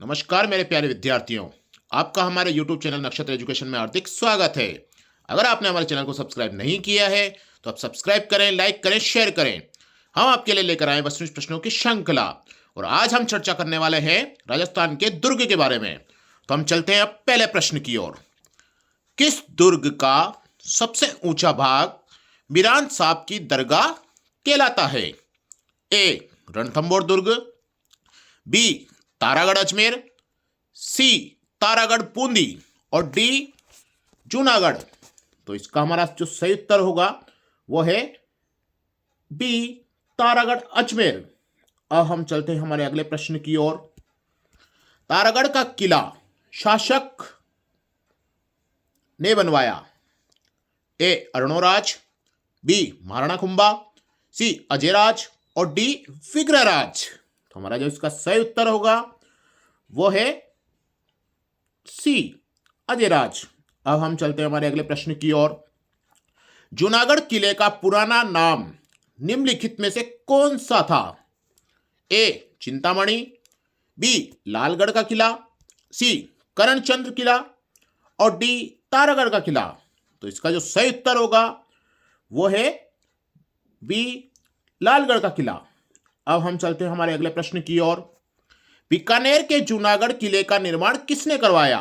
नमस्कार मेरे प्यारे विद्यार्थियों, आपका हमारे YouTube चैनल नक्षत्र एजुकेशन में हार्दिक स्वागत है। अगर आपने हमारे चैनल को सब्सक्राइब नहीं किया है तो आप सब्सक्राइब करें, लाइक करें, शेयर करें। हम आपके लिए लेकर आए वस्तुनिष्ठ प्रश्नों की श्रृंखला और आज हम चर्चा करने वाले हैं राजस्थान के दुर्ग के बारे में। तो हम चलते हैं अब पहले प्रश्न की ओर। किस दुर्ग का सबसे ऊंचा भाग मीरान साहब की दरगाह कहलाता है? ए रणथंभौर दुर्ग, बी तारागढ़ अजमेर, सी तारागढ़ बूंदी और डी जूनागढ़। तो इसका हमारा जो सही उत्तर होगा वो है बी तारागढ़ अजमेर। अब हम चलते हैं हमारे अगले प्रश्न की ओर। तारागढ़ का किला शासक ने बनवाया? ए अरुणोराज, बी महाराणा कुंभा, सी अजयराज और डी विग्रहराज। तो हमारा जो इसका सही उत्तर होगा वो है सी अजयराज। अब हम चलते हैं हमारे अगले प्रश्न की ओर। जूनागढ़ किले का पुराना नाम निम्नलिखित में से कौन सा था? ए चिंतामणि, बी लालगढ़ का किला, सी करणचंद्र किला और डी तारागढ़ का किला। तो इसका जो सही उत्तर होगा वो है बी लालगढ़ का किला। अब हम चलते हैं हमारे अगले प्रश्न की ओर। बीकानेर के जूनागढ़ किले का निर्माण किसने करवाया?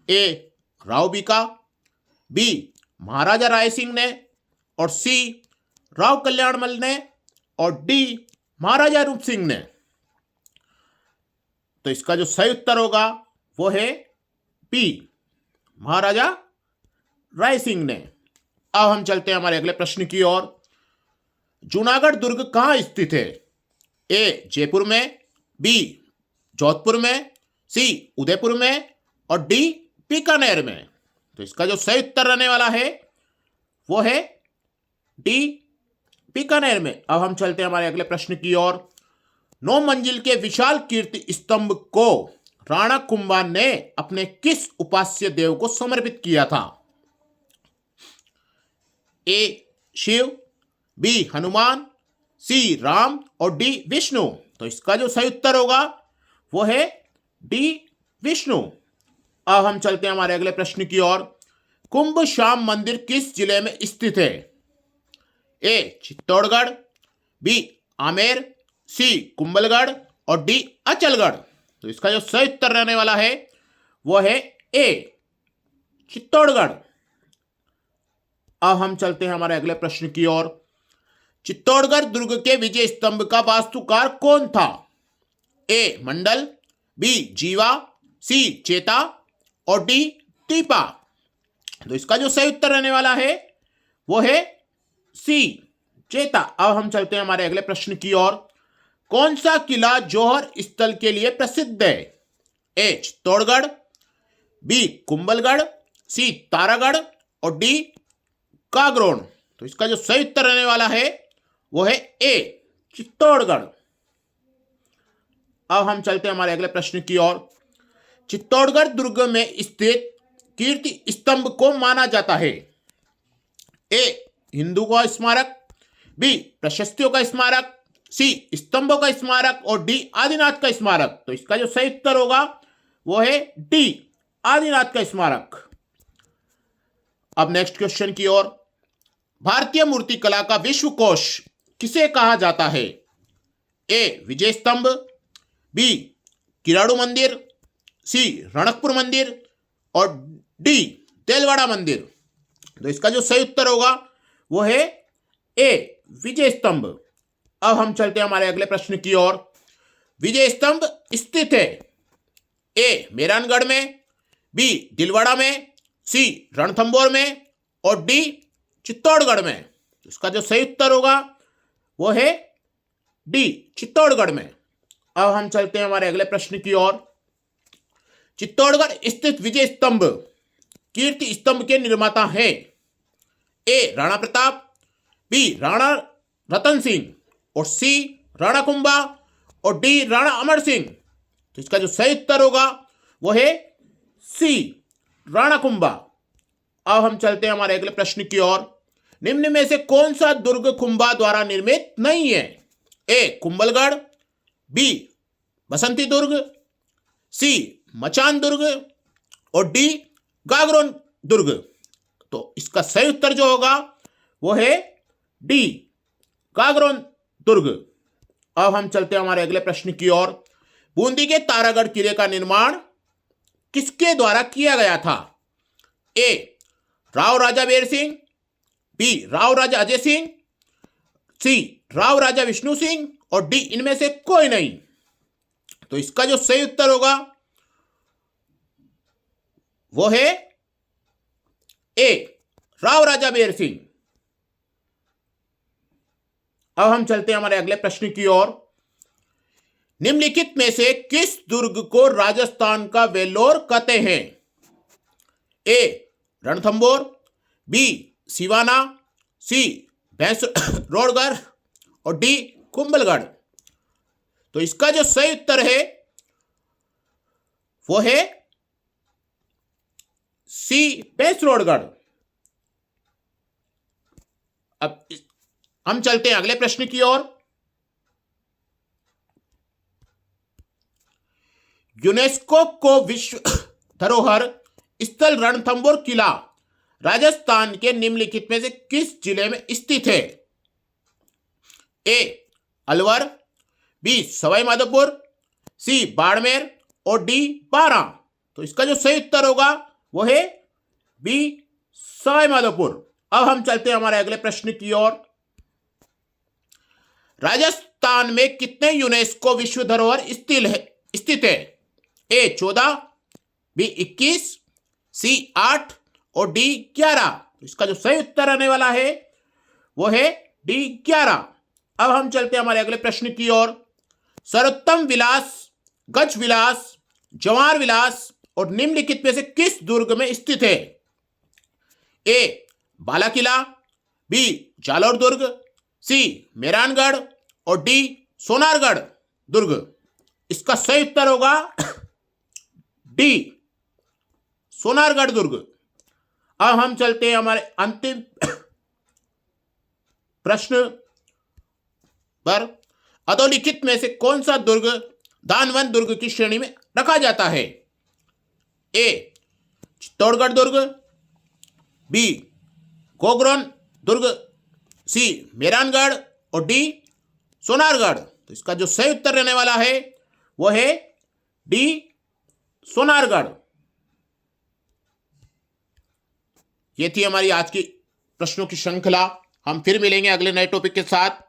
ए राव बीका, बी महाराजा राय सिंह ने और सी राव कल्याणमल ने और डी महाराजा रूप सिंह ने। तो इसका जो सही उत्तर होगा वो है बी महाराजा राय सिंह ने। अब हम चलते हैं हमारे अगले प्रश्न की ओर। जूनागढ़ दुर्ग कहां स्थित है? ए जयपुर में, बी जोधपुर में, सी उदयपुर में और डी बीकानेर में। तो इसका जो सही उत्तर रहने वाला है वो है डी बीकानेर में। अब हम चलते हैं हमारे अगले प्रश्न की ओर। 9 मंजिल के विशाल कीर्ति स्तंभ को राणा कुंभा ने अपने किस उपास्य देव को समर्पित किया था? ए शिव, बी हनुमान, सी राम और डी विष्णु। तो इसका जो सही उत्तर होगा वो है डी विष्णु। अब हम चलते हैं हमारे अगले प्रश्न की ओर। कुंभ श्याम मंदिर किस जिले में स्थित है? ए चित्तौड़गढ़, बी आमेर, सी कुंभलगढ़ और डी अचलगढ़। तो इसका जो सही उत्तर रहने वाला है वो है ए चित्तौड़गढ़। अब हम चलते हैं हमारे अगले प्रश्न की ओर। चित्तौड़गढ़ दुर्ग के विजय स्तंभ का वास्तुकार कौन था? ए मंडल, बी जीवा, सी चेता और डी दीपा। तो इसका जो सही उत्तर रहने वाला है वो है सी चेता। अब हम चलते हैं हमारे अगले प्रश्न की ओर। कौन सा किला जौहर स्थल के लिए प्रसिद्ध है? ए चित्तौड़गढ़, बी कुंभलगढ़, सी तारागढ़ और डी कागरोन। तो इसका जो सही उत्तर रहने वाला है वो है ए चित्तौड़गढ़। अब हम चलते हैं हमारे अगले प्रश्न की ओर। चित्तौड़गढ़ दुर्ग में स्थित कीर्ति स्तंभ को माना जाता है? ए हिंदू का स्मारक, बी प्रशस्तियों का स्मारक, सी स्तंभों का स्मारक और डी आदिनाथ का स्मारक। तो इसका जो सही उत्तर होगा वो है डी आदिनाथ का स्मारक। अब नेक्स्ट क्वेश्चन की ओर। भारतीय मूर्ति कला का विश्वकोश किसे कहा जाता है? ए विजय स्तंभ, बी किराड़ू मंदिर, सी रणकपुर मंदिर और डी तेलवाड़ा मंदिर। तो इसका जो सही उत्तर होगा वो है ए विजय स्तंभ। अब हम चलते हैं हमारे अगले प्रश्न की ओर। विजय स्तंभ स्थित है ए मेहरानगढ़ में, बी दिलवाड़ा में, सी रणथंभौर में और डी चित्तौड़गढ़ में। इसका जो सही उत्तर होगा वो है डी चित्तौड़गढ़ में। अब हम चलते हैं हमारे अगले प्रश्न की ओर। चित्तौड़गढ़ स्थित विजय स्तंभ कीर्ति स्तंभ के निर्माता हैं? ए राणा प्रताप, बी राणा रतन सिंह और सी राणा कुंभा और डी राणा अमर सिंह। तो इसका जो सही उत्तर होगा वो है सी राणा कुंभा। अब हम चलते हैं हमारे अगले प्रश्न की ओर। निम्न में से कौन सा दुर्ग कुंभा द्वारा निर्मित नहीं है? ए कुंभलगढ़, बी बसंती दुर्ग, सी मचान दुर्ग और डी गागरोन दुर्ग। तो इसका सही उत्तर जो होगा वो है डी गागरोन दुर्ग। अब हम चलते हैं हमारे अगले प्रश्न की ओर। बूंदी के तारागढ़ किले का निर्माण किसके द्वारा किया गया था? ए राव राजा बेर सिंह, बी राव राजा अजय सिंह, सी राव राजा विष्णु सिंह और डी इनमें से कोई नहीं। तो इसका जो सही उत्तर होगा वो है ए राव राजा बेर सिंह। अब हम चलते हैं हमारे अगले प्रश्न की ओर। निम्नलिखित में से किस दुर्ग को राजस्थान का वेल्लोर कहते हैं? ए रणथंबोर, बी सिवाना, सी भैंसरोडगढ़ और डी कुंभलगढ़। तो इसका जो सही उत्तर है वो है सी भैंसरोडगढ़। अब हम चलते हैं अगले प्रश्न की ओर। यूनेस्को को विश्व धरोहर स्थल रणथंबोर किला राजस्थान के निम्नलिखित में से किस जिले में स्थित है? ए अलवर, बी सवाई माधोपुर, सी बाड़मेर और डी बारां। तो इसका जो सही उत्तर होगा वो है बी सवाई माधोपुर। अब हम चलते हैं हमारे अगले प्रश्न की ओर। राजस्थान में कितने यूनेस्को विश्व धरोहर स्थित है? ए 14, बी 21, सी 8 और डी 11। तो इसका जो सही उत्तर आने वाला है वो है डी 11। अब हम चलते हैं हमारे अगले प्रश्न की ओर। सर्वोत्तम विलास, गज विलास, जवार विलास और निम्नलिखित में से किस दुर्ग में स्थित है? ए बाला किला, बी जालोर दुर्ग, सी मेहरानगढ़ और डी सोनारगढ़ दुर्ग। इसका सही उत्तर होगा डी सोनारगढ़ दुर्ग। अब हम चलते हैं हमारे अंतिम प्रश्न पर। अधोलिखित में से कौन सा दुर्ग दानवन दुर्ग की श्रेणी में रखा जाता है? ए चित्तौड़गढ़ दुर्ग, बी गोगरोन दुर्ग, सी मेहरानगढ़ और डी सोनारगढ़। तो इसका जो सही उत्तर रहने वाला है वो है डी सोनारगढ़। ये थी हमारी आज की प्रश्नों की श्रृंखला। हम फिर मिलेंगे अगले नए टॉपिक के साथ।